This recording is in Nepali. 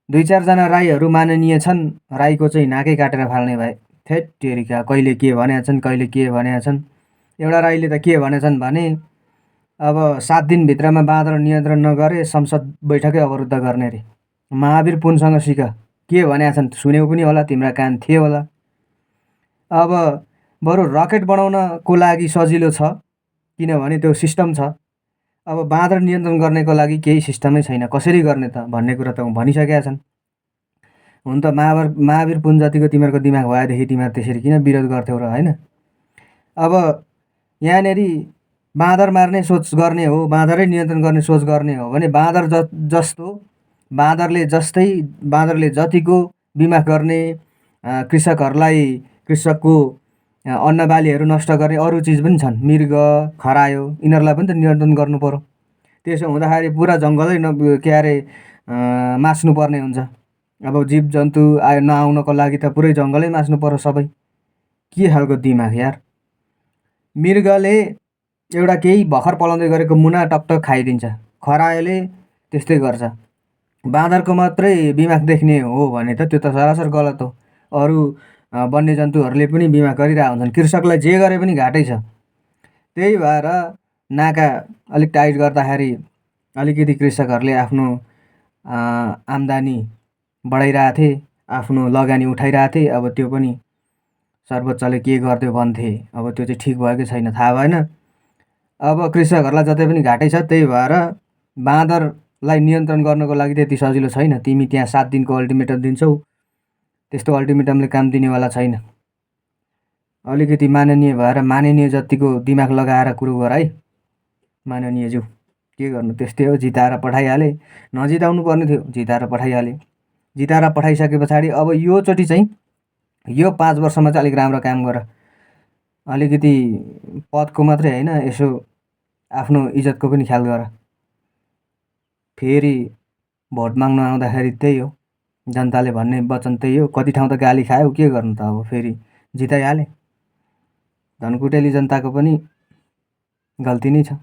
2-4 जना राईहरू माननीय छन्, राईको चाहिँ नाकै काटेर फाल्ने भए। थेट तेरिका कहिले के भनेका छन्, कहिले के भनेका छन्। एउटा राईले त के भनेछन् भने अब 7 दिनभित्रमा बाँदर नियन्त्रण नगरे संसद बैठकै अवरुद्ध गर्ने रे। महावीर पुनसँग सिक के भनेका छन् सुन्यौ पनि होला, तिम्रा कान थिए होला। अब बरु रकेट बनाउनको लागि सजिलो छ, किनभने त्यो सिस्टम छ। अब बाँदर नियन्त्रण गर्नेको लागि केही सिस्टमै छैन, कसरी गर्ने त भन्ने कुरा त भनिसकेका छन्। हुन त महावीर पुन जतिको तिमीहरूको दिमाग भएदेखि तिमीहरू त्यसरी किन विरोध गर्थ्यौ र, होइन? अब यहाँनेरि बाँदर मार्ने सोच गर्ने हो, बाँदरै नियन्त्रण गर्ने सोच गर्ने हो भने बाँदरले जतिको बिमाख गर्ने, कृषकको अन्नबालीहरू नष्ट गर्ने अरू चिज पनि छन्, मृग, खरायो, यिनीहरूलाई पनि त नियन्त्रण गर्नु पर्यो। त्यसो हुँदाखेरि पुरा जङ्गलै मास्नु पर्ने हुन्छ। अब जीव जन्तु नआउनको लागि त पुरै जङ्गलै मास्नु पर्यो सबै। के खालको दिमाग यार। मृगले एउटा केही भर्खर पलाउँदै गरेको मुना टकटक खाइदिन्छ, खरायोले त्यस्तै गर्छ। बाँदरको मात्रै बिमाख देख्ने हो भने त त्यो त सरासर गलत हो। अरू वन्यजन्तुहरूले पनि बिमाख गरिरहेका हुन्छन्, कृषकलाई जे गरे पनि घाटै छ। त्यही भएर नाका अलिक टाइट गर्दाखेरि अलिकति कृषकहरूले आफ्नो आम्दानी बढाइरहेथे, आफ्नो लगानी उठाइरहेथे। अब त्यो पनि सर्वोच्चले के गरिदियो भन्थे, अब त्यो चाहिँ ठिक भयो कि छैन थाहा भएन। अब कृषकहरूलाई जतै पनि घाटै छ। त्यही भएर बाँदरलाई नियन्त्रण गर्नको लागि त्यति सजिलो छैन। तिमी त्यहाँ 7 दिनको अल्टिमेटम दिन्छौ, त्यस्तो अल्टिमेटमले काम दिनेवाला छैन। अलिकति माननीय भएर माननीय जतिको दिमाग लगाएर कुरो गर है माननीयज्यू। के गर्नु, त्यस्तै हो, जिताएर पठाइहाले। नजिताउनु पर्ने थियो, जिताएर पठाइहाले। जिताएर पठाइसके पछाडि अब योचोटि चाहिँ यो 5 वर्षमा चाहिँ अलिक राम्रो काम गर। अलिकति पदको मात्रै होइन, यसो आफ्नो इज्जतको पनि ख्याल गर। फेरि भोट माग्न आउँदाखेरि त्यही हो, जनताले भन्ने वचन त्यही हो। कति ठाउँ त गाली खायो, के गर्नु त अब फेरि जिताइहाले। धनकुटेली जनताको पनि गल्ती नै छ।